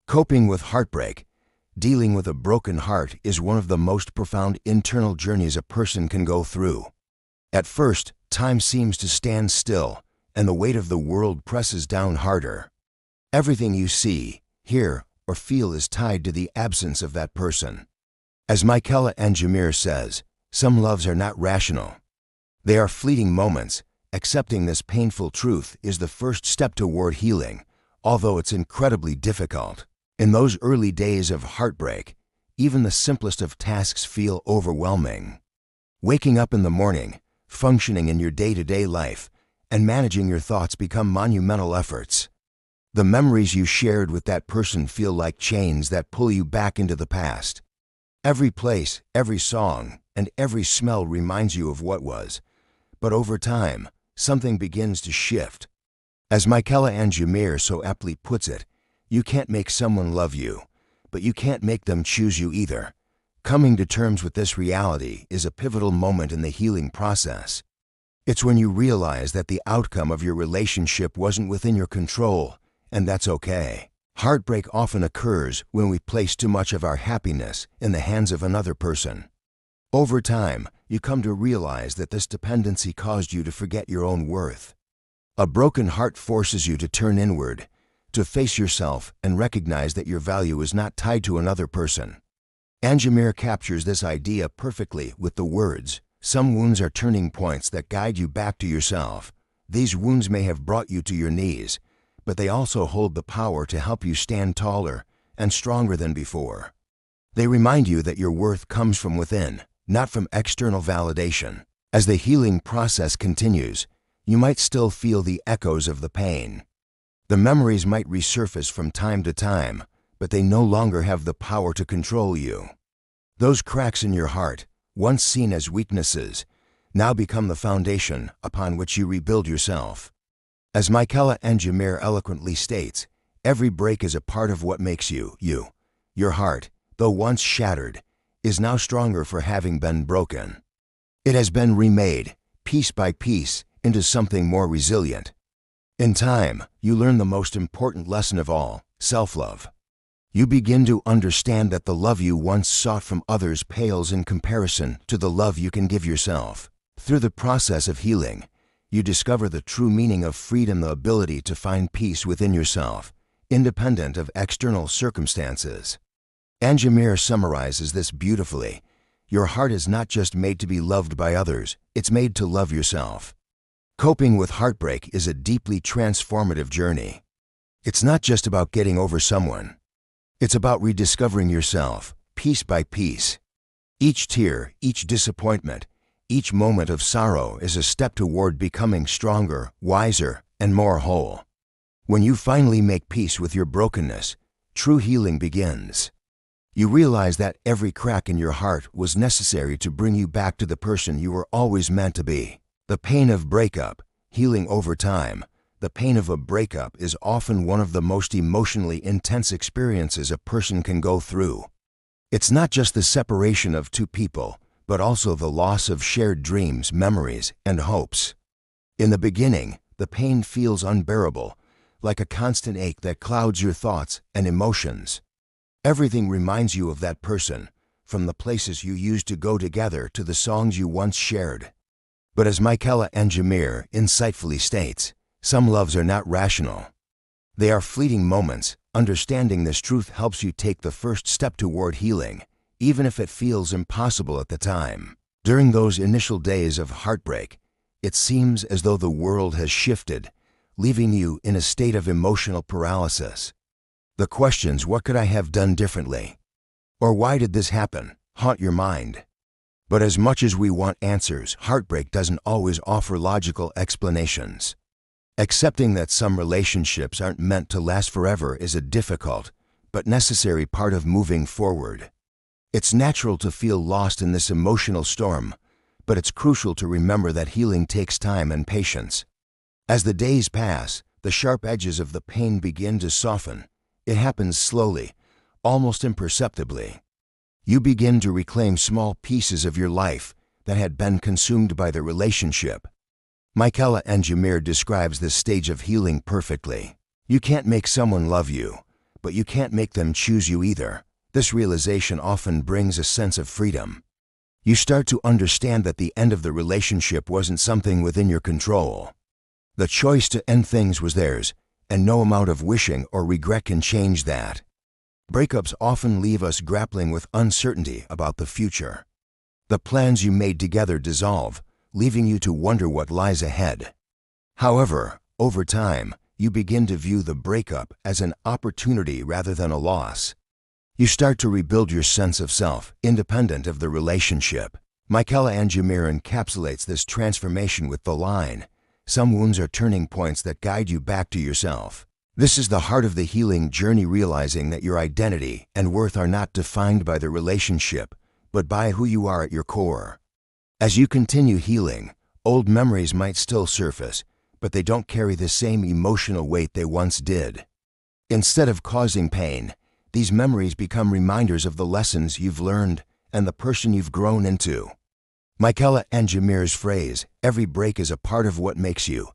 Coping with heartbreak, dealing with a broken heart, is one of the most profound internal journeys a person can go through. At first, time seems to stand still, and the weight of the world presses down harder. Everything you see, hear, or feel is tied to the absence of that person. As Michaela Angemeer says, some loves are not rational. They are fleeting moments. Accepting this painful truth is the first step toward healing, although it's incredibly difficult. In those early days of heartbreak, even the simplest of tasks feel overwhelming. Waking up in the morning, functioning in your day-to-day life, and managing your thoughts become monumental efforts. The memories you shared with that person feel like chains that pull you back into the past. Every place, every song, and every smell reminds you of what was. But over time, something begins to shift. As Michaela Angemeer so aptly puts it, you can't make someone love you, but you can't make them choose you either. Coming to terms with this reality is a pivotal moment in the healing process. It's when you realize that the outcome of your relationship wasn't within your control, and that's okay. Heartbreak often occurs when we place too much of our happiness in the hands of another person. Over time, you come to realize that this dependency caused you to forget your own worth. A broken heart forces you to turn inward, to face yourself and recognize that your value is not tied to another person. Angemeer captures this idea perfectly with the words, "Some wounds are turning points that guide you back to yourself. These wounds may have brought you to your knees, but they also hold the power to help you stand taller and stronger than before. They remind you that your worth comes from within, not from external validation." As the healing process continues, you might still feel the echoes of the pain. The memories might resurface from time to time, but they no longer have the power to control you. Those cracks in your heart, once seen as weaknesses, now become the foundation upon which you rebuild yourself. As Michaela Angemeer eloquently states, every break is a part of what makes you, you. Your heart, though once shattered, is now stronger for having been broken. It has been remade, piece by piece, into something more resilient. In time, you learn the most important lesson of all, self-love. You begin to understand that the love you once sought from others pales in comparison to the love you can give yourself. Through the process of healing, you discover the true meaning of freedom, the ability to find peace within yourself, independent of external circumstances. Angemeer summarizes this beautifully. Your heart is not just made to be loved by others, it's made to love yourself. Coping with heartbreak is a deeply transformative journey. It's not just about getting over someone. It's about rediscovering yourself, piece by piece. Each tear, each disappointment, each moment of sorrow is a step toward becoming stronger, wiser, and more whole. When you finally make peace with your brokenness, true healing begins. You realize that every crack in your heart was necessary to bring you back to the person you were always meant to be. The pain of breakup, healing over time. The pain of a breakup is often one of the most emotionally intense experiences a person can go through. It's not just the separation of two people, but also the loss of shared dreams, memories, and hopes. In the beginning, the pain feels unbearable, like a constant ache that clouds your thoughts and emotions. Everything reminds you of that person, from the places you used to go together to the songs you once shared. But as Michaela Angemeer insightfully states, some loves are not rational. They are fleeting moments. Understanding this truth helps you take the first step toward healing, even if it feels impossible at the time. During those initial days of heartbreak, it seems as though the world has shifted, leaving you in a state of emotional paralysis. The questions, "What could I have done differently?" or "Why did this happen?" haunt your mind. But as much as we want answers, heartbreak doesn't always offer logical explanations. Accepting that some relationships aren't meant to last forever is a difficult, but necessary part of moving forward. It's natural to feel lost in this emotional storm, but it's crucial to remember that healing takes time and patience. As the days pass, the sharp edges of the pain begin to soften. It happens slowly, almost imperceptibly. You begin to reclaim small pieces of your life that had been consumed by the relationship. Michaela Angemeer describes this stage of healing perfectly. You can't make someone love you, but you can't make them choose you either. This realization often brings a sense of freedom. You start to understand that the end of the relationship wasn't something within your control. The choice to end things was theirs, and no amount of wishing or regret can change that. Breakups often leave us grappling with uncertainty about the future. The plans you made together dissolve, leaving you to wonder what lies ahead. However, over time, you begin to view the breakup as an opportunity rather than a loss. You start to rebuild your sense of self, independent of the relationship. Michaela Angemeer encapsulates this transformation with the line, "Some wounds are turning points that guide you back to yourself." This is the heart of the healing journey, realizing that your identity and worth are not defined by the relationship, but by who you are at your core. As you continue healing, old memories might still surface, but they don't carry the same emotional weight they once did. Instead of causing pain, these memories become reminders of the lessons you've learned and the person you've grown into. Michaela Angemeer's phrase, "Every break is a part of what makes you,"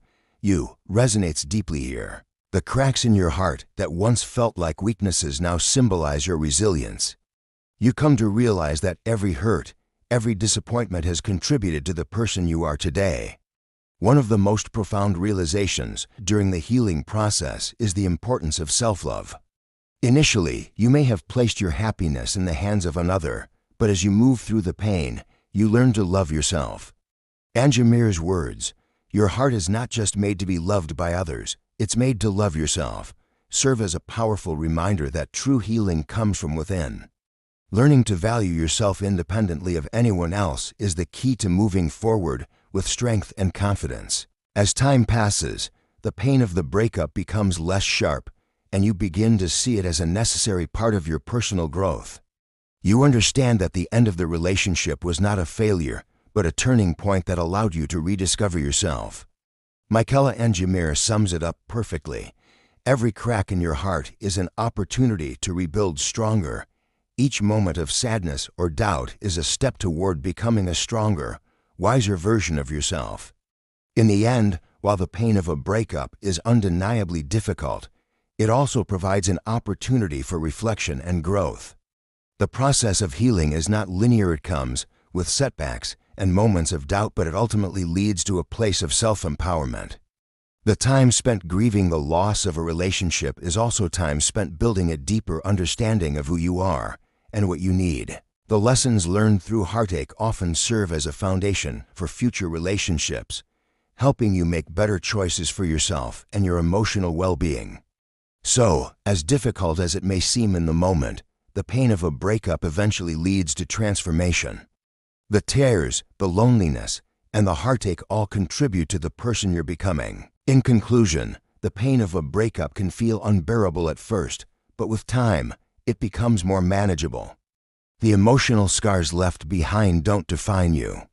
resonates deeply here. The cracks in your heart that once felt like weaknesses now symbolize your resilience. You come to realize that every hurt, every disappointment has contributed to the person you are today. One of the most profound realizations during the healing process is the importance of self-love. Initially, you may have placed your happiness in the hands of another, but as you move through the pain, you learn to love yourself. Angemeer's words, "Your heart is not just made to be loved by others, it's made to love yourself," serve as a powerful reminder that true healing comes from within. Learning to value yourself independently of anyone else is the key to moving forward with strength and confidence. As time passes, the pain of the breakup becomes less sharp, and you begin to see it as a necessary part of your personal growth. You understand that the end of the relationship was not a failure, but a turning point that allowed you to rediscover yourself. Michaela Angemeer sums it up perfectly. Every crack in your heart is an opportunity to rebuild stronger. Each moment of sadness or doubt is a step toward becoming a stronger, wiser version of yourself. In the end, while the pain of a breakup is undeniably difficult, it also provides an opportunity for reflection and growth. The process of healing is not linear. It comes with setbacks and moments of doubt, but it ultimately leads to a place of self-empowerment. The time spent grieving the loss of a relationship is also time spent building a deeper understanding of who you are and what you need. The lessons learned through heartache often serve as a foundation for future relationships, helping you make better choices for yourself and your emotional well-being. So, as difficult as it may seem in the moment, the pain of a breakup eventually leads to transformation. The tears, the loneliness, and the heartache all contribute to the person you're becoming. In conclusion, the pain of a breakup can feel unbearable at first, but with time, it becomes more manageable. The emotional scars left behind don't define you.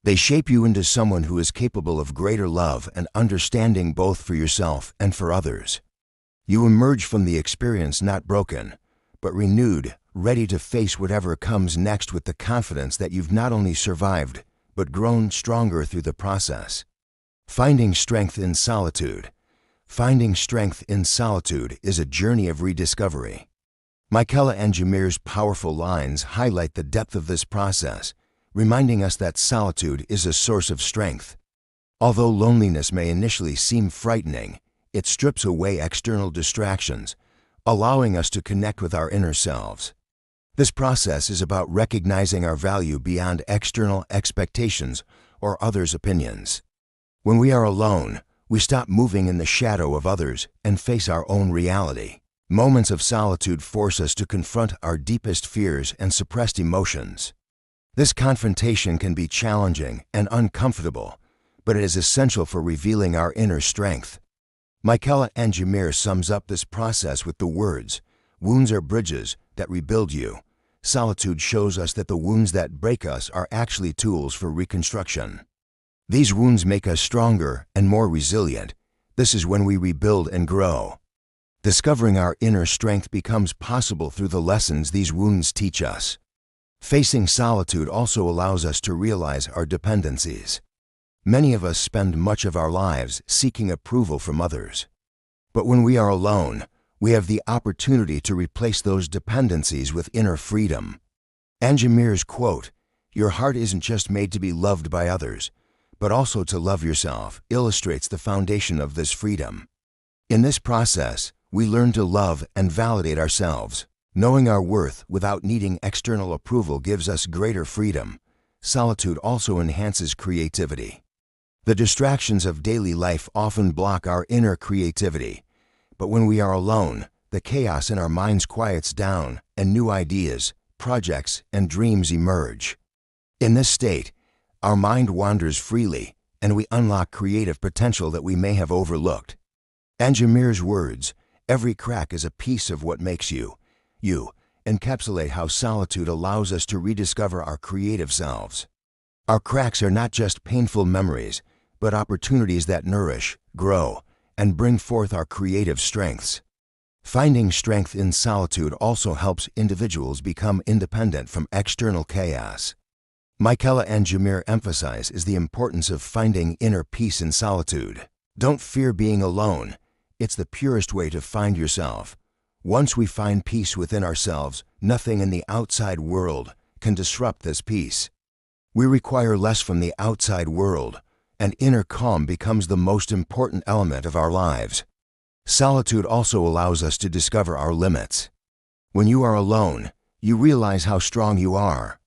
They shape you into someone who is capable of greater love and understanding, both for yourself and for others. You emerge from the experience not broken, but renewed, ready to face whatever comes next with the confidence that you've not only survived, but grown stronger through the process. Finding strength in solitude. Finding strength in solitude is a journey of rediscovery. Michaela Angemeer's powerful lines highlight the depth of this process, reminding us that solitude is a source of strength. Although loneliness may initially seem frightening, it strips away external distractions, allowing us to connect with our inner selves. This process is about recognizing our value beyond external expectations or others' opinions. When we are alone, we stop moving in the shadow of others and face our own reality. Moments of solitude force us to confront our deepest fears and suppressed emotions. This confrontation can be challenging and uncomfortable, but it is essential for revealing our inner strength. Michaela Angemeer sums up this process with the words, "Wounds are bridges that rebuild you. Solitude shows us that the wounds that break us are actually tools for reconstruction. These wounds make us stronger and more resilient. This is when we rebuild and grow." Discovering our inner strength becomes possible through the lessons these wounds teach us. Facing solitude also allows us to realize our dependencies. Many of us spend much of our lives seeking approval from others. But when we are alone, we have the opportunity to replace those dependencies with inner freedom. Angemeer's quote, "Your heart isn't just made to be loved by others, but also to love yourself," illustrates the foundation of this freedom. In this process, we learn to love and validate ourselves. Knowing our worth without needing external approval gives us greater freedom. Solitude also enhances creativity. The distractions of daily life often block our inner creativity, but when we are alone, the chaos in our minds quiets down and new ideas, projects, and dreams emerge. In this state, our mind wanders freely and we unlock creative potential that we may have overlooked. Angemeer's words, "Every crack is a piece of what makes you," encapsulate how solitude allows us to rediscover our creative selves. Our cracks are not just painful memories, but opportunities that nourish, grow, and bring forth our creative strengths. Finding strength in solitude also helps individuals become independent from external chaos. Michaela Angemeer emphasizes the importance of finding inner peace in solitude. Don't fear being alone. It's the purest way to find yourself. Once we find peace within ourselves, nothing in the outside world can disrupt this peace. We require less from the outside world, and inner calm becomes the most important element of our lives. Solitude also allows us to discover our limits. When you are alone, you realize how strong you are.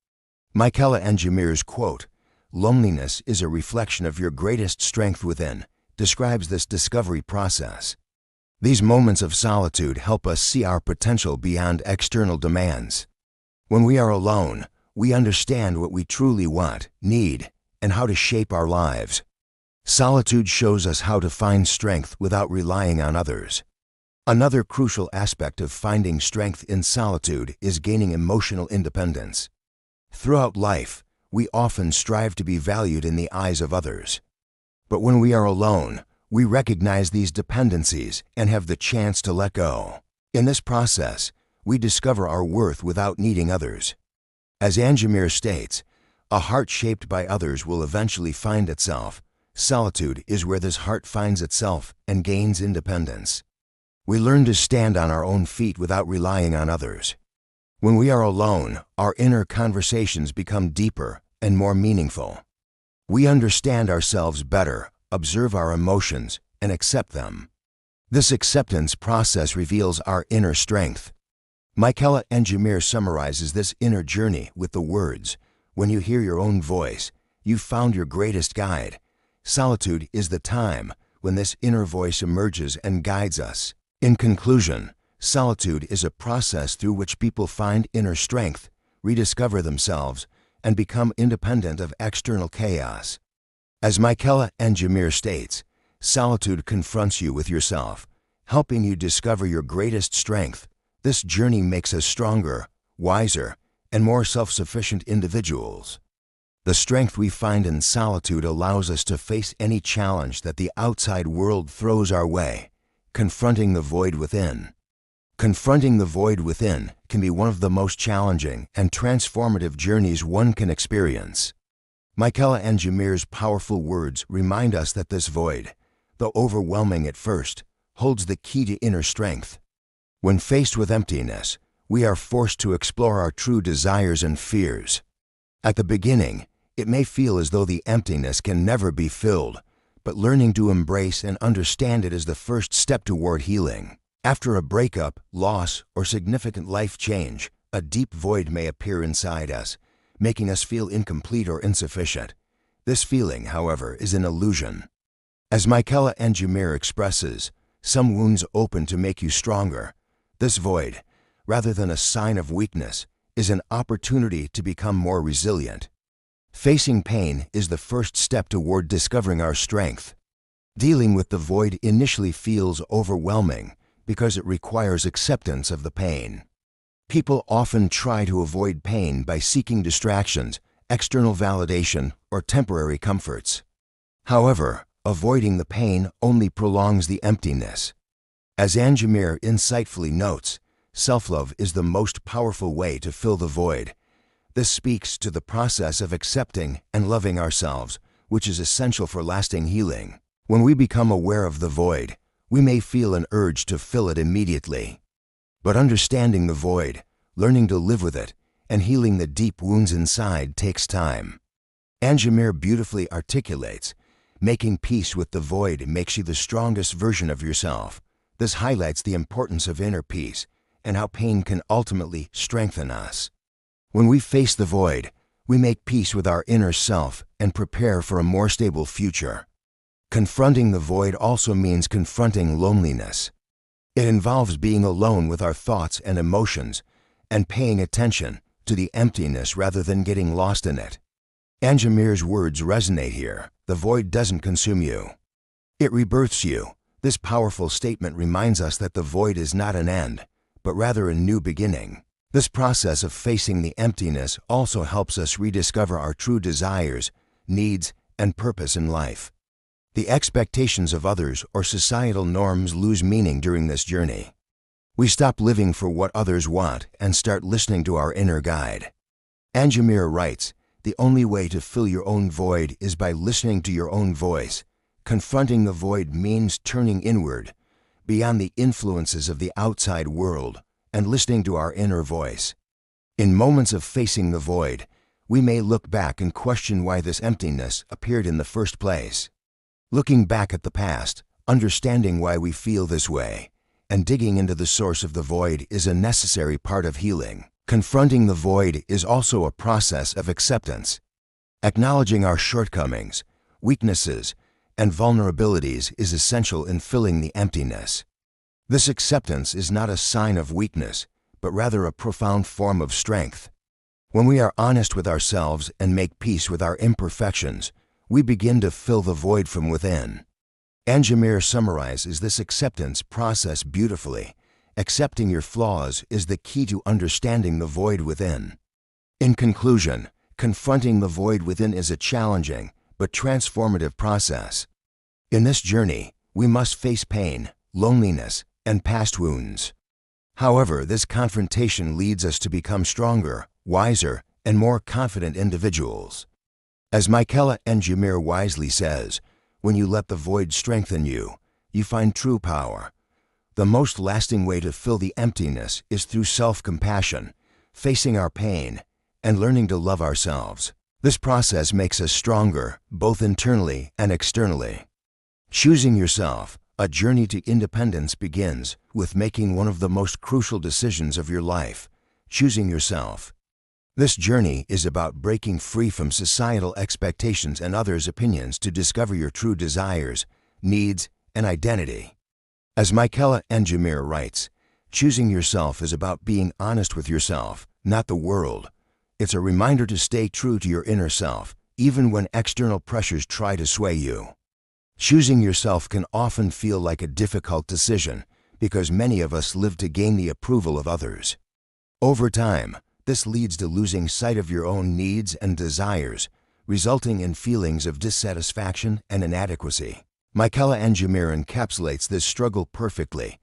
Michaela Angemeer's quote, "Loneliness is a reflection of your greatest strength within," describes this discovery process. These moments of solitude help us see our potential beyond external demands. When we are alone, we understand what we truly want, need, and how to shape our lives. Solitude shows us how to find strength without relying on others. Another crucial aspect of finding strength in solitude is gaining emotional independence. Throughout life, we often strive to be valued in the eyes of others. But when we are alone, we recognize these dependencies and have the chance to let go. In this process, we discover our worth without needing others. As Angemeer states, "A heart shaped by others will eventually find itself." Solitude is where this heart finds itself and gains independence. We learn to stand on our own feet without relying on others. When we are alone, our inner conversations become deeper and more meaningful. We understand ourselves better, observe our emotions, and accept them. This acceptance process reveals our inner strength. Michaela Angemeer summarizes this inner journey with the words, "When you hear your own voice, you've found your greatest guide." Solitude is the time when this inner voice emerges and guides us. In conclusion, solitude is a process through which people find inner strength, rediscover themselves, and become independent of external chaos. As Michaela Angemeer states, solitude confronts you with yourself, helping you discover your greatest strength. This journey makes us stronger, wiser, and more self-sufficient individuals. The strength we find in solitude allows us to face any challenge that the outside world throws our way, confronting the void within. Confronting the void within can be one of the most challenging and transformative journeys one can experience. Michaela Angemeer's powerful words remind us that this void, though overwhelming at first, holds the key to inner strength. When faced with emptiness, we are forced to explore our true desires and fears. At the beginning, it may feel as though the emptiness can never be filled, but learning to embrace and understand it is the first step toward healing. After a breakup, loss, or significant life change, a deep void may appear inside us, making us feel incomplete or insufficient. This feeling, however, is an illusion. As Michaela Angemeer expresses, some wounds open to make you stronger. This void, rather than a sign of weakness, is an opportunity to become more resilient. Facing pain is the first step toward discovering our strength. Dealing with the void initially feels overwhelming because it requires acceptance of the pain. People often try to avoid pain by seeking distractions, external validation, or temporary comforts. However, avoiding the pain only prolongs the emptiness. As Angemeer insightfully notes, self-love is the most powerful way to fill the void. This speaks to the process of accepting and loving ourselves, which is essential for lasting healing. When we become aware of the void, we may feel an urge to fill it immediately. But understanding the void, learning to live with it, and healing the deep wounds inside takes time. Angemeer beautifully articulates, making peace with the void makes you the strongest version of yourself. This highlights the importance of inner peace and how pain can ultimately strengthen us. When we face the void, we make peace with our inner self and prepare for a more stable future. Confronting the void also means confronting loneliness. It involves being alone with our thoughts and emotions and paying attention to the emptiness rather than getting lost in it. Angemeer's words resonate here. The void doesn't consume you. It rebirths you. This powerful statement reminds us that the void is not an end, but rather a new beginning. This process of facing the emptiness also helps us rediscover our true desires, needs, and purpose in life. The expectations of others or societal norms lose meaning during this journey. We stop living for what others want and start listening to our inner guide. Angemeer writes, "The only way to fill your own void is by listening to your own voice. Confronting the void means turning inward, beyond the influences of the outside world, and listening to our inner voice. In moments of facing the void, we may look back and question why this emptiness appeared in the first place. Looking back at the past, understanding why we feel this way, and digging into the source of the void is a necessary part of healing. Confronting the void is also a process of acceptance. Acknowledging our shortcomings, weaknesses, and vulnerabilities is essential in filling the emptiness. This acceptance is not a sign of weakness, but rather a profound form of strength. When we are honest with ourselves and make peace with our imperfections, we begin to fill the void from within. Angemeer summarizes this acceptance process beautifully. Accepting your flaws is the key to understanding the void within. In conclusion, confronting the void within is a challenging but transformative process. In this journey, we must face pain, loneliness, and past wounds. However, this confrontation leads us to become stronger, wiser, and more confident individuals. As Michaela Angemeer wisely says, when you let the void strengthen you, you find true power. The most lasting way to fill the emptiness is through self-compassion, facing our pain, and learning to love ourselves. This process makes us stronger, both internally and externally. Choosing yourself, a journey to independence begins with making one of the most crucial decisions of your life, choosing yourself. This journey is about breaking free from societal expectations and others' opinions to discover your true desires, needs, and identity. As Michaela Angemeer writes, choosing yourself is about being honest with yourself, not the world. It's a reminder to stay true to your inner self, even when external pressures try to sway you. Choosing yourself can often feel like a difficult decision because many of us live to gain the approval of others. Over time, this leads to losing sight of your own needs and desires, resulting in feelings of dissatisfaction and inadequacy. Michaela Angemeer encapsulates this struggle perfectly.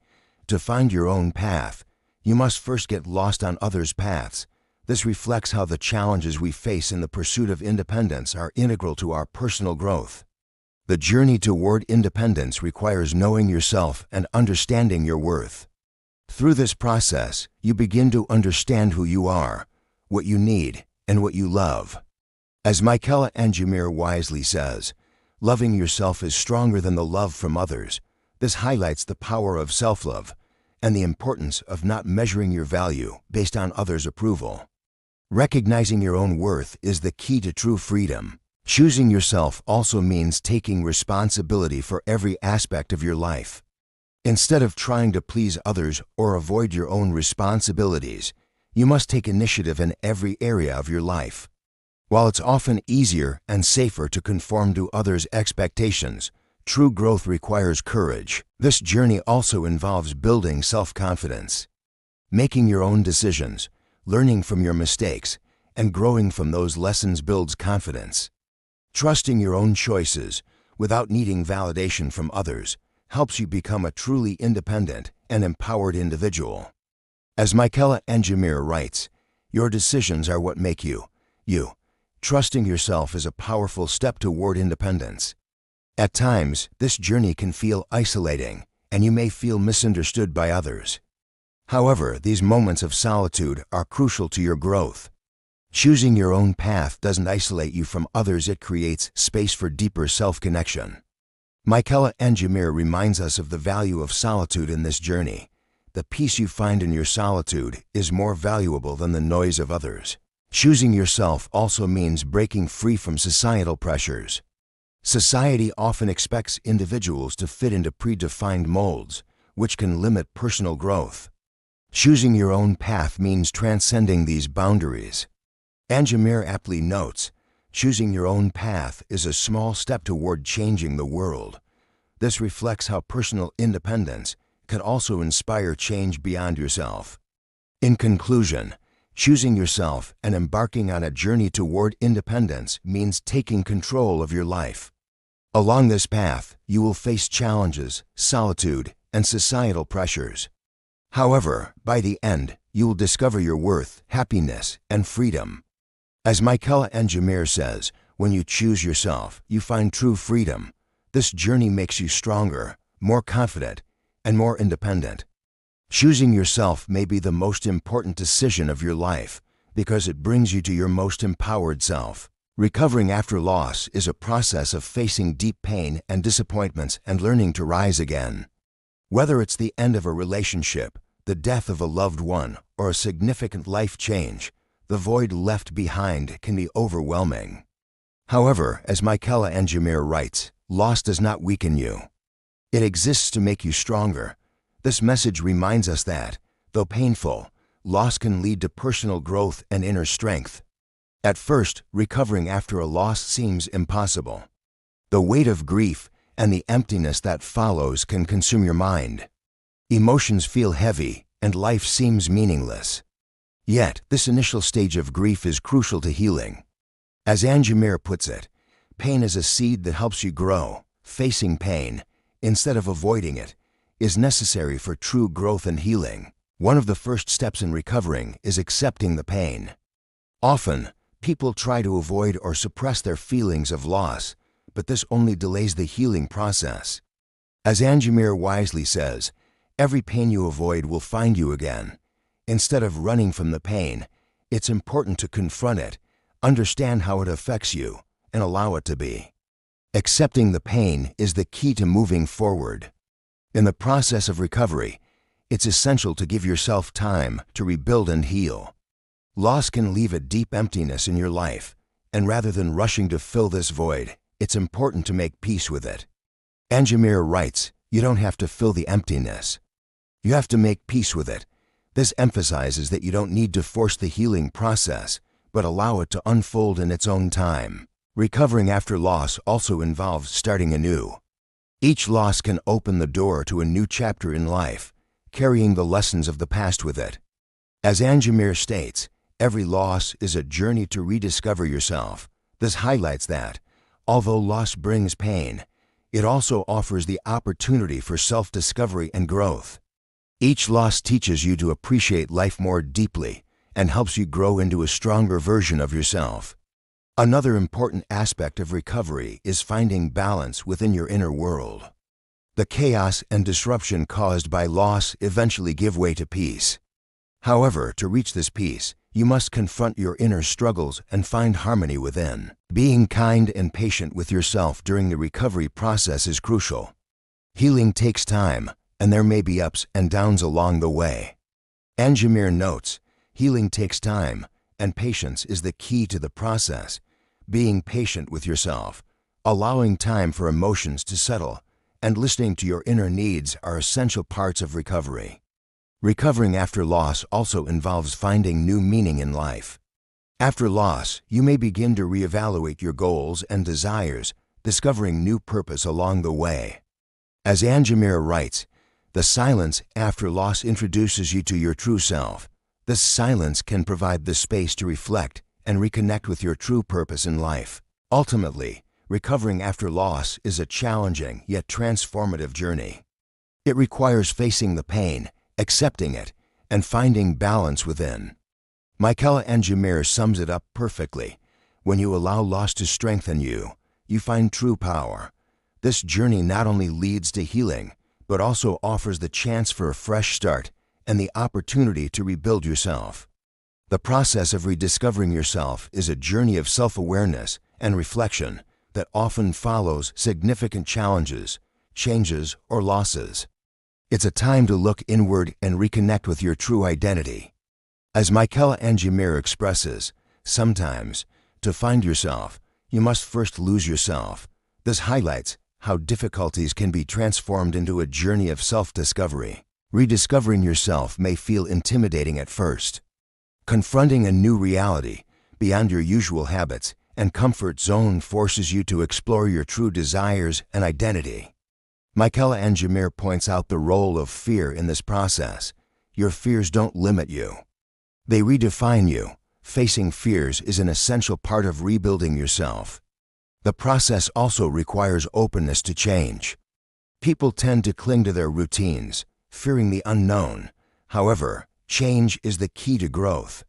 To find your own path, you must first get lost on others' paths. This reflects how the challenges we face in the pursuit of independence are integral to our personal growth. The journey toward independence requires knowing yourself and understanding your worth. Through this process, you begin to understand who you are, what you need, and what you love. As Michaela Angemeer wisely says, loving yourself is stronger than the love from others. This highlights the power of self-love and the importance of not measuring your value based on others' approval. Recognizing your own worth is the key to true freedom. Choosing yourself also means taking responsibility for every aspect of your life. Instead of trying to please others or avoid your own responsibilities, you must take initiative in every area of your life. While it's often easier and safer to conform to others' expectations, true growth requires courage. This journey also involves building self-confidence. Making your own decisions, learning from your mistakes, and growing from those lessons builds confidence. Trusting your own choices without needing validation from others helps you become a truly independent and empowered individual. As Michaela Angemeer writes, your decisions are what make you, you. Trusting yourself is a powerful step toward independence. At times, this journey can feel isolating, and you may feel misunderstood by others. However, these moments of solitude are crucial to your growth. Choosing your own path doesn't isolate you from others, it creates space for deeper self-connection. Michaela Angemeer reminds us of the value of solitude in this journey. The peace you find in your solitude is more valuable than the noise of others. Choosing yourself also means breaking free from societal pressures. Society often expects individuals to fit into predefined molds, which can limit personal growth. Choosing your own path means transcending these boundaries. Angemeer aptly notes, choosing your own path is a small step toward changing the world. This reflects how personal independence can also inspire change beyond yourself. In conclusion, choosing yourself and embarking on a journey toward independence means taking control of your life. Along this path, you will face challenges, solitude, and societal pressures. However, by the end, you will discover your worth, happiness, and freedom. As Michaela Angemeer says, when you choose yourself, you find true freedom. This journey makes you stronger, more confident, and more independent. Choosing yourself may be the most important decision of your life because it brings you to your most empowered self. Recovering after loss is a process of facing deep pain and disappointments and learning to rise again. Whether it's the end of a relationship, the death of a loved one, or a significant life change, the void left behind can be overwhelming. However, as Michaela Angemeer writes, loss does not weaken you. It exists to make you stronger. This message reminds us that, though painful, loss can lead to personal growth and inner strength. At first, recovering after a loss seems impossible. The weight of grief and the emptiness that follows can consume your mind. Emotions feel heavy and life seems meaningless. Yet, this initial stage of grief is crucial to healing. As Angemeer puts it, pain is a seed that helps you grow. Facing pain, instead of avoiding it, is necessary for true growth and healing. One of the first steps in recovering is accepting the pain. Often, people try to avoid or suppress their feelings of loss, but this only delays the healing process. As Angemeer wisely says, every pain you avoid will find you again. Instead of running from the pain, it's important to confront it, understand how it affects you, and allow it to be. Accepting the pain is the key to moving forward. In the process of recovery, it's essential to give yourself time to rebuild and heal. Loss can leave a deep emptiness in your life, and rather than rushing to fill this void, it's important to make peace with it. Angemeer writes, you don't have to fill the emptiness. You have to make peace with it. This emphasizes that you don't need to force the healing process, but allow it to unfold in its own time. Recovering after loss also involves starting anew. Each loss can open the door to a new chapter in life, carrying the lessons of the past with it. As Angemeer states, every loss is a journey to rediscover yourself. This highlights that, although loss brings pain, it also offers the opportunity for self-discovery and growth. Each loss teaches you to appreciate life more deeply and helps you grow into a stronger version of yourself. Another important aspect of recovery is finding balance within your inner world. The chaos and disruption caused by loss eventually give way to peace. However, to reach this peace, you must confront your inner struggles and find harmony within. Being kind and patient with yourself during the recovery process is crucial. Healing takes time, and there may be ups and downs along the way. Angemeer notes, healing takes time, and patience is the key to the process. Being patient with yourself, allowing time for emotions to settle, and listening to your inner needs are essential parts of recovery. Recovering after loss also involves finding new meaning in life. After loss, you may begin to reevaluate your goals and desires, discovering new purpose along the way. As Angemeer writes, the silence after loss introduces you to your true self. This silence can provide the space to reflect and reconnect with your true purpose in life. Ultimately, recovering after loss is a challenging yet transformative journey. It requires facing the pain, accepting it, and finding balance within. Michaela Angemeer sums it up perfectly. When you allow loss to strengthen you, you find true power. This journey not only leads to healing, but also offers the chance for a fresh start and the opportunity to rebuild yourself. The process of rediscovering yourself is a journey of self-awareness and reflection that often follows significant challenges, changes, or losses. It's a time to look inward and reconnect with your true identity. As Michaela Angemeer expresses, sometimes, to find yourself, you must first lose yourself. This highlights how difficulties can be transformed into a journey of self-discovery. Rediscovering yourself may feel intimidating at first. Confronting a new reality, beyond your usual habits and comfort zone, forces you to explore your true desires and identity. Michaela Angemeer points out the role of fear in this process. Your fears don't limit you. They redefine you. Facing fears is an essential part of rebuilding yourself. The process also requires openness to change. People tend to cling to their routines, fearing the unknown. However, change is the key to growth.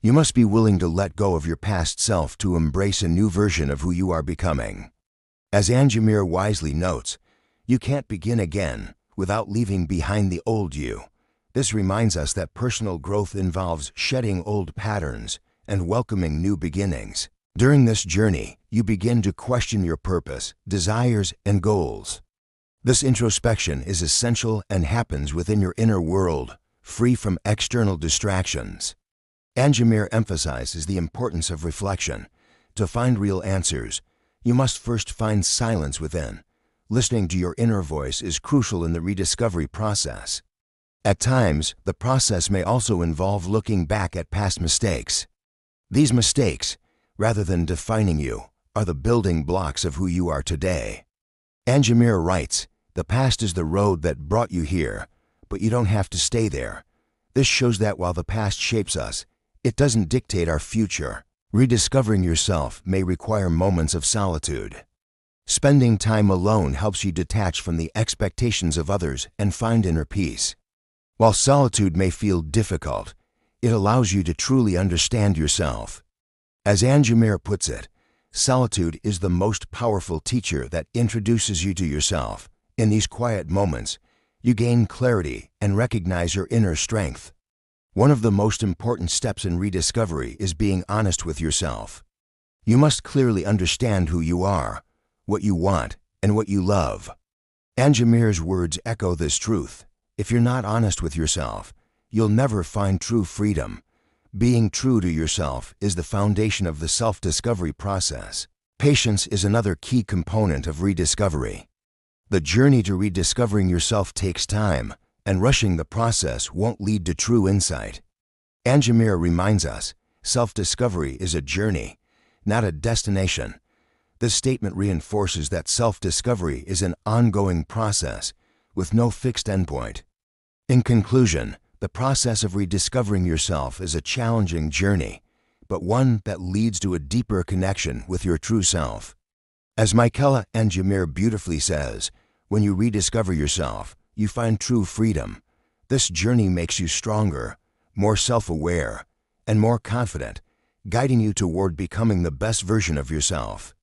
You must be willing to let go of your past self to embrace a new version of who you are becoming. As Angemeer wisely notes, you can't begin again without leaving behind the old you. This reminds us that personal growth involves shedding old patterns and welcoming new beginnings. During this journey, you begin to question your purpose, desires, and goals. This introspection is essential and happens within your inner world, free from external distractions. Angemeer emphasizes the importance of reflection. To find real answers, you must first find silence within. Listening to your inner voice is crucial in the rediscovery process. At times, the process may also involve looking back at past mistakes. These mistakes, rather than defining you, are the building blocks of who you are today. Angemeer writes, "The past is the road that brought you here, but you don't have to stay there." This shows that while the past shapes us, it doesn't dictate our future. Rediscovering yourself may require moments of solitude. Spending time alone helps you detach from the expectations of others and find inner peace. While solitude may feel difficult, it allows you to truly understand yourself. As Angemeer puts it, solitude is the most powerful teacher that introduces you to yourself. In these quiet moments, you gain clarity and recognize your inner strength. One of the most important steps in rediscovery is being honest with yourself. You must clearly understand who you are, what you want, and what you love. Angemeer's words echo this truth. If you're not honest with yourself, you'll never find true freedom. Being true to yourself is the foundation of the self-discovery process. Patience is another key component of rediscovery. The journey to rediscovering yourself takes time, and rushing the process won't lead to true insight. Angemeer reminds us, self-discovery is a journey, not a destination. This statement reinforces that self-discovery is an ongoing process with no fixed endpoint. In conclusion, the process of rediscovering yourself is a challenging journey, but one that leads to a deeper connection with your true self. As Michaela Angemeer beautifully says, when you rediscover yourself, you find true freedom. This journey makes you stronger, more self-aware, and more confident, guiding you toward becoming the best version of yourself.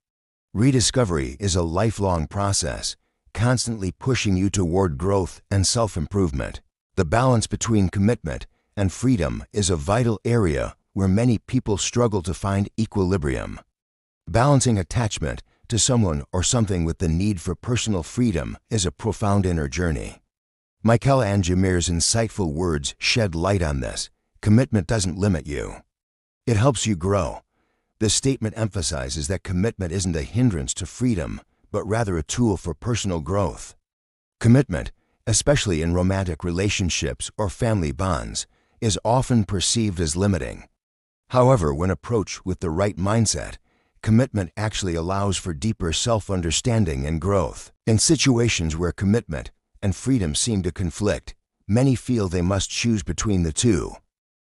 Rediscovery is a lifelong process, constantly pushing you toward growth and self-improvement. The balance between commitment and freedom is a vital area where many people struggle to find equilibrium. Balancing attachment to someone or something with the need for personal freedom is a profound inner journey. Michaela Angemeer's insightful words shed light on this. Commitment doesn't limit you. It helps you grow. This statement emphasizes that commitment isn't a hindrance to freedom, but rather a tool for personal growth. Commitment, especially in romantic relationships or family bonds, is often perceived as limiting. However, when approached with the right mindset, commitment actually allows for deeper self-understanding and growth. In situations where commitment and freedom seem to conflict, many feel they must choose between the two.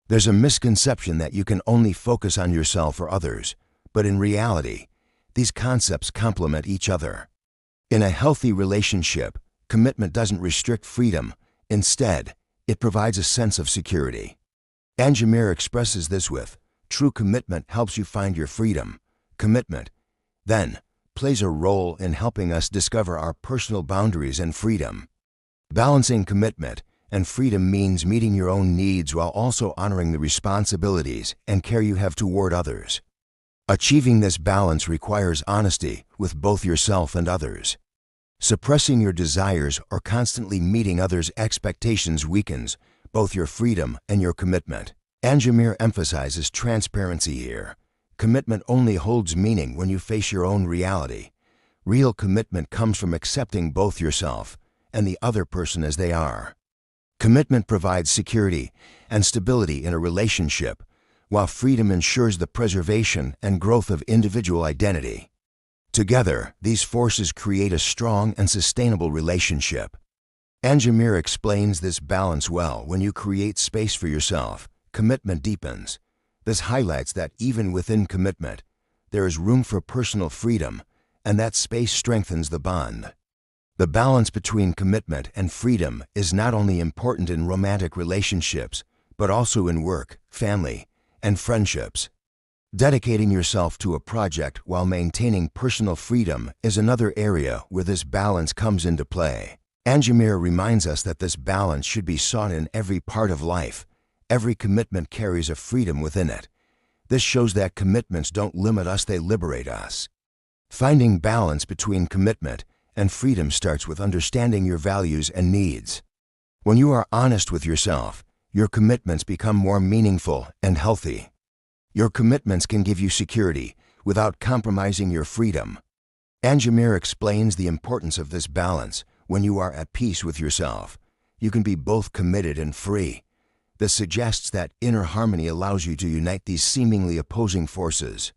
There's a misconception that you can only focus on yourself or others, but in reality, these concepts complement each other. In a healthy relationship, commitment doesn't restrict freedom. Instead, it provides a sense of security. Angemeer expresses this with, true commitment helps you find your freedom. Commitment, then, plays a role in helping us discover our personal boundaries and freedom. Balancing commitment and freedom means meeting your own needs while also honoring the responsibilities and care you have toward others. Achieving this balance requires honesty with both yourself and others. Suppressing your desires or constantly meeting others' expectations weakens both your freedom and your commitment. Angemeer emphasizes transparency here. Commitment only holds meaning when you face your own reality. Real commitment comes from accepting both yourself and the other person as they are. Commitment provides security and stability in a relationship, while freedom ensures the preservation and growth of individual identity. Together, these forces create a strong and sustainable relationship. Angemeer explains this balance well. When you create space for yourself, commitment deepens. This highlights that even within commitment, there is room for personal freedom, and that space strengthens the bond. The balance between commitment and freedom is not only important in romantic relationships, but also in work, family, and friendships. Dedicating yourself to a project while maintaining personal freedom is another area where this balance comes into play. Angemeer reminds us that this balance should be sought in every part of life. Every commitment carries a freedom within it. This shows that commitments don't limit us, they liberate us. Finding balance between commitment and freedom starts with understanding your values and needs. When you are honest with yourself, your commitments become more meaningful and healthy. Your commitments can give you security without compromising your freedom. Angemeer explains the importance of this balance. When you are at peace with yourself, you can be both committed and free. This suggests that inner harmony allows you to unite these seemingly opposing forces.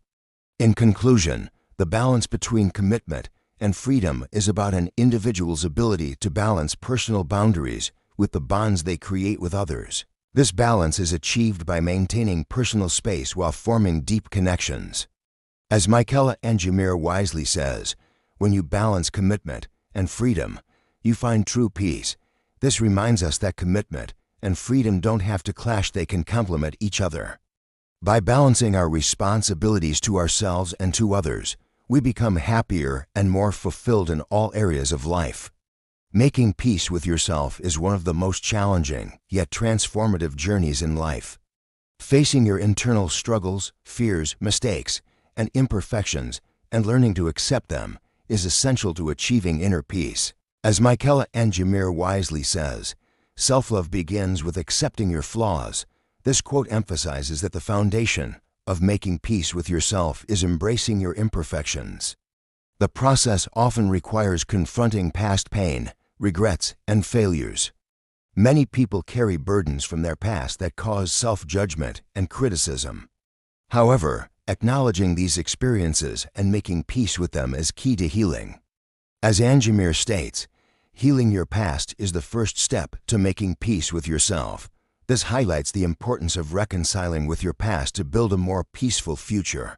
In conclusion, the balance between commitment and freedom is about an individual's ability to balance personal boundaries with the bonds they create with others. This balance is achieved by maintaining personal space while forming deep connections. As Michaela Angemeer wisely says, when you balance commitment and freedom, you find true peace. This reminds us that commitment and freedom don't have to clash, they can complement each other. By balancing our responsibilities to ourselves and to others, we become happier and more fulfilled in all areas of life. Making peace with yourself is one of the most challenging, yet transformative journeys in life. Facing your internal struggles, fears, mistakes, and imperfections, and learning to accept them, is essential to achieving inner peace. As Michaela Angemeer wisely says, self-love begins with accepting your flaws. This quote emphasizes that the foundation of making peace with yourself is embracing your imperfections. The process often requires confronting past pain, regrets, and failures. Many people carry burdens from their past that cause self-judgment and criticism. However, acknowledging these experiences and making peace with them is key to healing. As Angemeer states, healing your past is the first step to making peace with yourself. This highlights the importance of reconciling with your past to build a more peaceful future.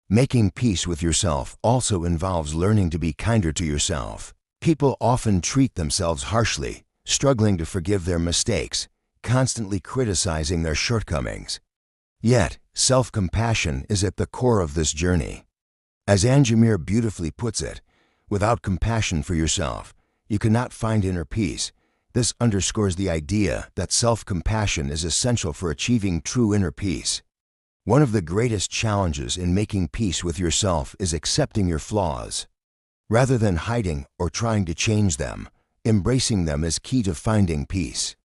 Making peace with yourself also involves learning to be kinder to yourself. People often treat themselves harshly, struggling to forgive their mistakes, constantly criticizing their shortcomings. Yet, self-compassion is at the core of this journey. As Angemeer beautifully puts it, without compassion for yourself, you cannot find inner peace. This underscores the idea that self-compassion is essential for achieving true inner peace. One of the greatest challenges in making peace with yourself is accepting your flaws. Rather than hiding or trying to change them, embracing them is key to finding peace.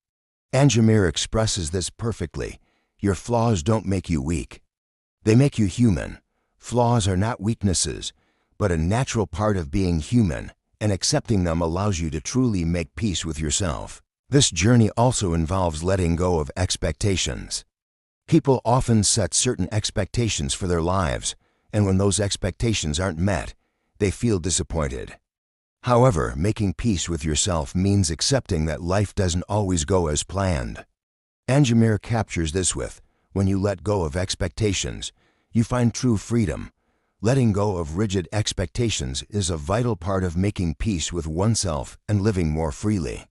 Angemeer expresses this perfectly. Your flaws don't make you weak. They make you human. Flaws are not weaknesses, but a natural part of being human, and accepting them allows you to truly make peace with yourself. This journey also involves letting go of expectations. People often set certain expectations for their lives, and when those expectations aren't met, they feel disappointed. However, making peace with yourself means accepting that life doesn't always go as planned. Angemeer captures this with, when you let go of expectations, you find true freedom. Letting go of rigid expectations is a vital part of making peace with oneself and living more freely.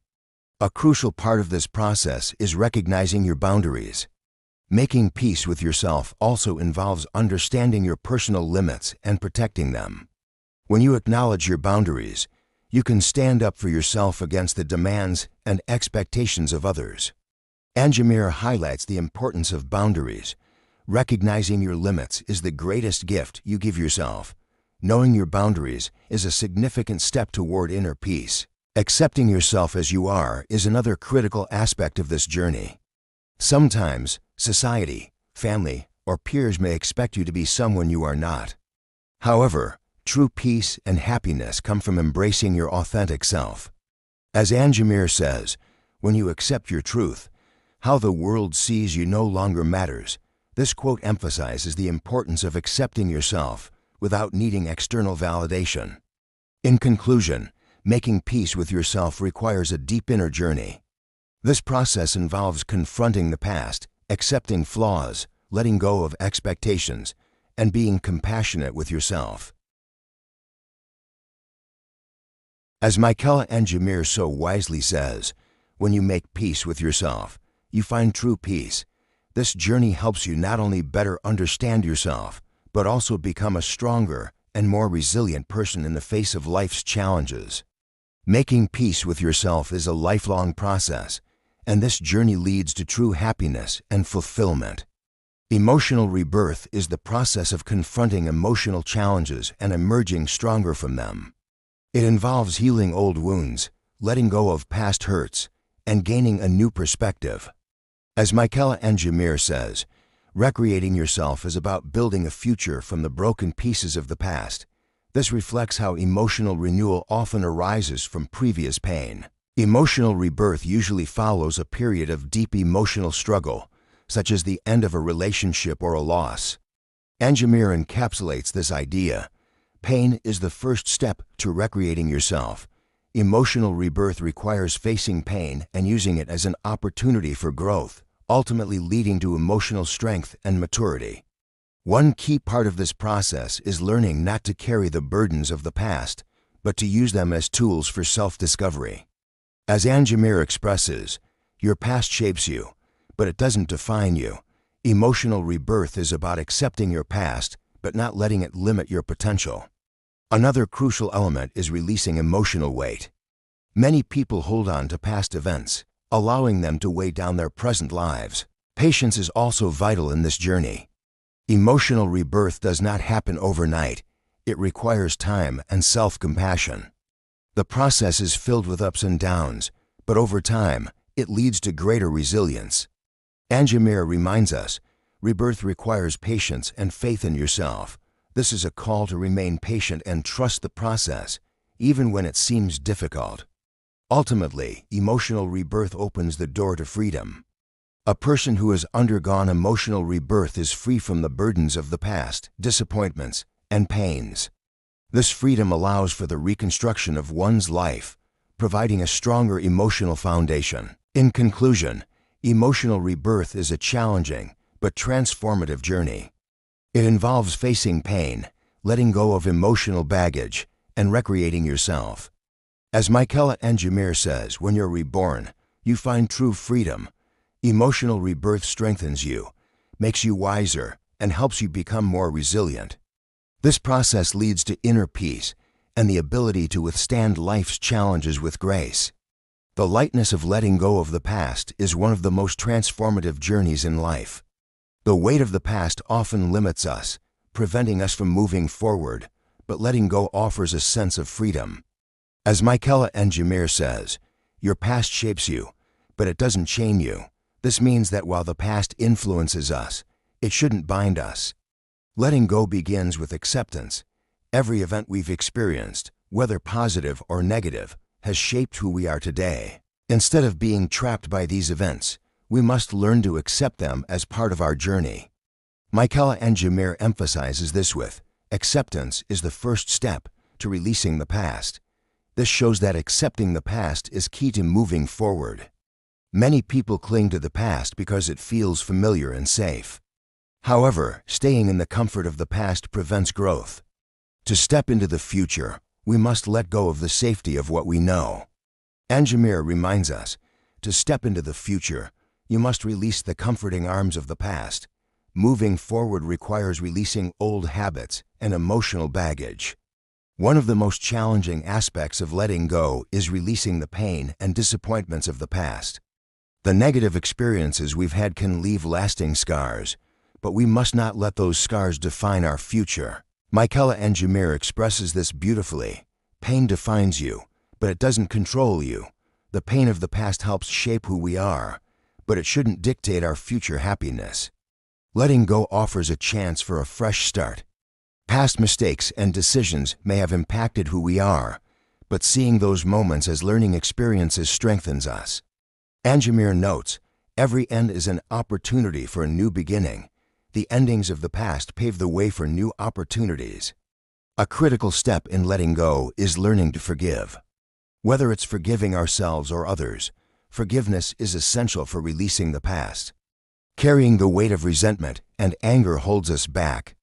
A crucial part of this process is recognizing your boundaries. Making peace with yourself also involves understanding your personal limits and protecting them. When you acknowledge your boundaries, You can stand up for yourself against the demands and expectations of others. Angemeer highlights the importance of boundaries. Recognizing your limits is the greatest gift you give yourself. Knowing your boundaries is a significant step toward inner peace. Accepting yourself as you are is another critical aspect of this journey. Sometimes, society, family, or peers may expect you to be someone you are not. However, true peace and happiness come from embracing your authentic self. As Angemeer says, when you accept your truth, how the world sees you no longer matters. This quote emphasizes the importance of accepting yourself without needing external validation. In conclusion, making peace with yourself requires a deep inner journey. This process involves confronting the past, accepting flaws, letting go of expectations, and being compassionate with yourself. As Michaela Angemeer so wisely says, when you make peace with yourself, you find true peace. This journey helps you not only better understand yourself, but also become a stronger and more resilient person in the face of life's challenges. Making peace with yourself is a lifelong process, and this journey leads to true happiness and fulfillment. Emotional rebirth is the process of confronting emotional challenges and emerging stronger from them. It involves healing old wounds, letting go of past hurts, and gaining a new perspective. As Michaela Angemeer says, recreating yourself is about building a future from the broken pieces of the past. This reflects how emotional renewal often arises from previous pain. Emotional rebirth usually follows a period of deep emotional struggle, such as the end of a relationship or a loss. Angemeer encapsulates this idea. Pain is the first step to recreating yourself. Emotional rebirth requires facing pain and using it as an opportunity for growth, ultimately leading to emotional strength and maturity. One key part of this process is learning not to carry the burdens of the past, but to use them as tools for self-discovery. As Angemeer expresses, your past shapes you, but it doesn't define you. Emotional rebirth is about accepting your past, but not letting it limit your potential. Another crucial element is releasing emotional weight. Many people hold on to past events, allowing them to weigh down their present lives. Patience is also vital in this journey. Emotional rebirth does not happen overnight. It requires time and self-compassion. The process is filled with ups and downs, but over time, it leads to greater resilience. Angemeer reminds us, rebirth requires patience and faith in yourself. This is a call to remain patient and trust the process, even when it seems difficult. Ultimately, emotional rebirth opens the door to freedom. A person who has undergone emotional rebirth is free from the burdens of the past, disappointments, and pains. This freedom allows for the reconstruction of one's life, providing a stronger emotional foundation. In conclusion, emotional rebirth is a challenging but transformative journey. It involves facing pain, letting go of emotional baggage, and recreating yourself. As Michaela Angemeer says, when you're reborn, you find true freedom. Emotional rebirth strengthens you, makes you wiser, and helps you become more resilient. This process leads to inner peace and the ability to withstand life's challenges with grace. The lightness of letting go of the past is one of the most transformative journeys in life. The weight of the past often limits us, preventing us from moving forward, but letting go offers a sense of freedom. As Michaela Angemeer says, your past shapes you, but it doesn't chain you. This means that while the past influences us, it shouldn't bind us. Letting go begins with acceptance. Every event we've experienced, whether positive or negative, has shaped who we are today. Instead of being trapped by these events, we must learn to accept them as part of our journey. Michaela Angemeer emphasizes this with, acceptance is the first step to releasing the past. This shows that accepting the past is key to moving forward. Many people cling to the past because it feels familiar and safe. However, staying in the comfort of the past prevents growth. To step into the future, we must let go of the safety of what we know. Angemeer reminds us, to step into the future, you must release the comforting arms of the past. Moving forward requires releasing old habits and emotional baggage. One of the most challenging aspects of letting go is releasing the pain and disappointments of the past. The negative experiences we've had can leave lasting scars, but we must not let those scars define our future. Michaela Angemeer expresses this beautifully. Pain defines you, but it doesn't control you. The pain of the past helps shape who we are, but it shouldn't dictate our future happiness. Letting go offers a chance for a fresh start. Past mistakes and decisions may have impacted who we are, but seeing those moments as learning experiences strengthens us. Angemeer notes, every end is an opportunity for a new beginning. The endings of the past pave the way for new opportunities. A critical step in letting go is learning to forgive. Whether it's forgiving ourselves or others, forgiveness is essential for releasing the past. Carrying the weight of resentment and anger holds us back.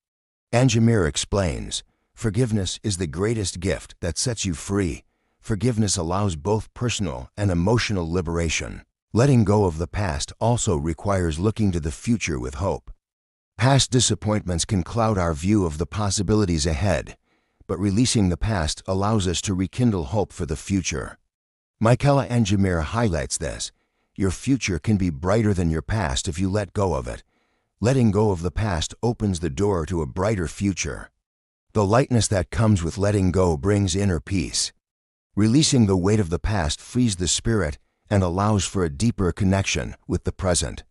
Angemeer explains, forgiveness is the greatest gift that sets you free. Forgiveness allows both personal and emotional liberation. Letting go of the past also requires looking to the future with hope. Past disappointments can cloud our view of the possibilities ahead, but releasing the past allows us to rekindle hope for the future. Michaela Angemeer highlights this. Your future can be brighter than your past if you let go of it. Letting go of the past opens the door to a brighter future. The lightness that comes with letting go brings inner peace. Releasing the weight of the past frees the spirit and allows for a deeper connection with the present.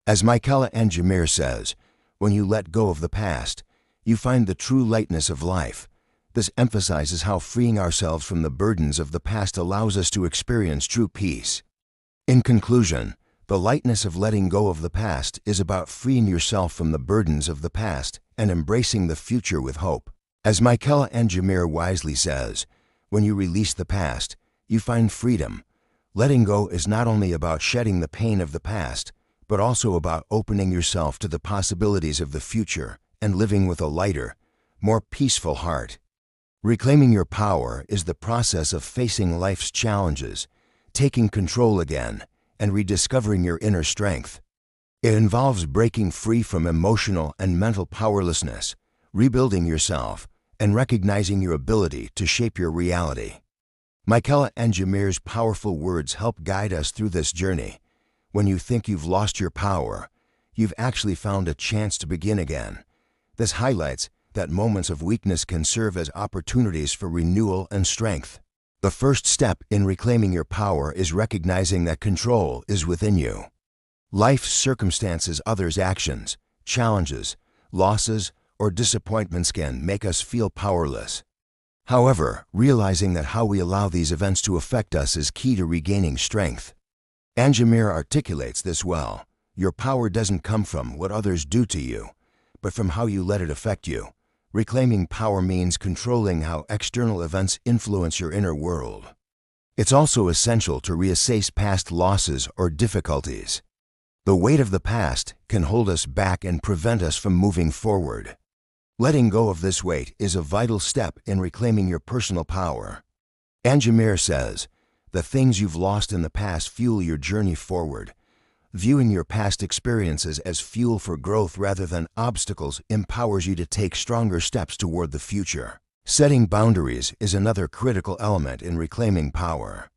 As Michaela Angemeer says, when you let go of the past, you find the true lightness of life. This emphasizes how freeing ourselves from the burdens of the past allows us to experience true peace. In conclusion, the lightness of letting go of the past is about freeing yourself from the burdens of the past and embracing the future with hope. As Michaela Angemeer wisely says, when you release the past, you find freedom. Letting go is not only about shedding the pain of the past, but also about opening yourself to the possibilities of the future and living with a lighter, more peaceful heart. Reclaiming your power is the process of facing life's challenges, taking control again, and rediscovering your inner strength. It involves breaking free from emotional and mental powerlessness, rebuilding yourself, and recognizing your ability to shape your reality. Michaela Angemeer's powerful words help guide us through this journey. When you think you've lost your power, you've actually found a chance to begin again. This highlights that moments of weakness can serve as opportunities for renewal and strength. The first step in reclaiming your power is recognizing that control is within you. Life's circumstances, others' actions, challenges, losses, or disappointments can make us feel powerless. However, realizing that how we allow these events to affect us is key to regaining strength. Angemeer articulates this well. Your power doesn't come from what others do to you, but from how you let it affect you. Reclaiming power means controlling how external events influence your inner world. It's also essential to reassess past losses or difficulties. The weight of the past can hold us back and prevent us from moving forward. Letting go of this weight is a vital step in reclaiming your personal power. Angemeer says, the things you've lost in the past fuel your journey forward. Viewing your past experiences as fuel for growth rather than obstacles empowers you to take stronger steps toward the future. Setting boundaries is another critical element in reclaiming power.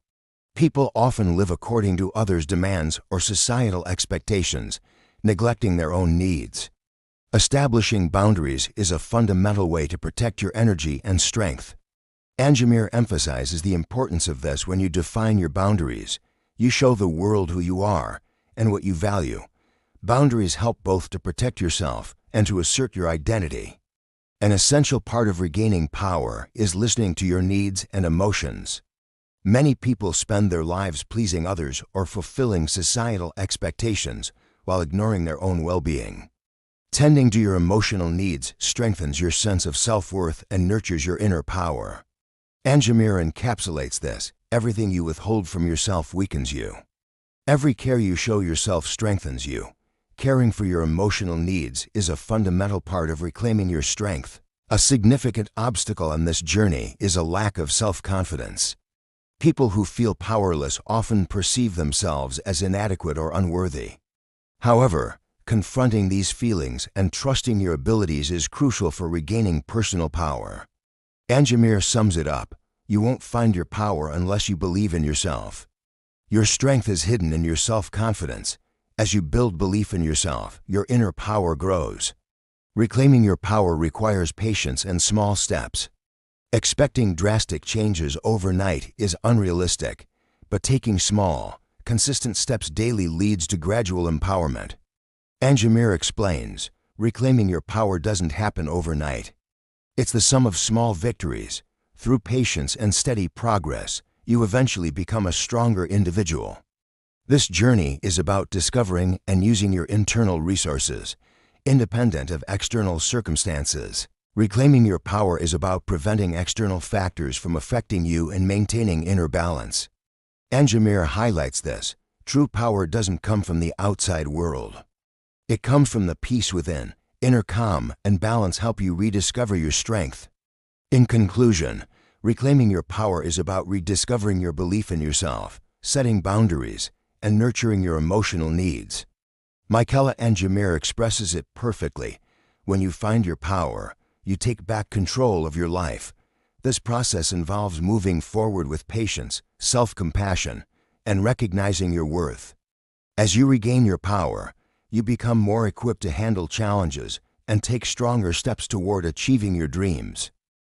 People often live according to others' demands or societal expectations, neglecting their own needs. Establishing boundaries is a fundamental way to protect your energy and strength. Angemeer emphasizes the importance of this. When you define your boundaries, you show the world who you are and what you value. Boundaries help both to protect yourself and to assert your identity. An essential part of regaining power is listening to your needs and emotions. Many people spend their lives pleasing others or fulfilling societal expectations while ignoring their own well-being. Tending to your emotional needs strengthens your sense of self-worth and nurtures your inner power. Angemeer encapsulates this. Everything you withhold from yourself weakens you. Every care you show yourself strengthens you. Caring for your emotional needs is a fundamental part of reclaiming your strength. A significant obstacle on this journey is a lack of self-confidence. People who feel powerless often perceive themselves as inadequate or unworthy. However, confronting these feelings and trusting your abilities is crucial for regaining personal power. Angemeer sums it up: you won't find your power unless you believe in yourself. Your strength is hidden in your self-confidence. As you build belief in yourself, your inner power grows. Reclaiming your power requires patience and small steps. Expecting drastic changes overnight is unrealistic, but taking small, consistent steps daily leads to gradual empowerment. Angemeer explains, reclaiming your power doesn't happen overnight. It's the sum of small victories. Through patience and steady progress, you eventually become a stronger individual. This journey is about discovering and using your internal resources, independent of external circumstances. Reclaiming your power is about preventing external factors from affecting you and maintaining inner balance. Angemeer highlights this: true power doesn't come from the outside world. It comes from the peace within. Inner calm and balance help you rediscover your strength. In conclusion, reclaiming your power is about rediscovering your belief in yourself, setting boundaries, and nurturing your emotional needs. Michaela Angemeer expresses it perfectly. When you find your power, you take back control of your life. This process involves moving forward with patience, self-compassion, and recognizing your worth. As you regain your power, you become more equipped to handle challenges and take stronger steps toward achieving your dreams.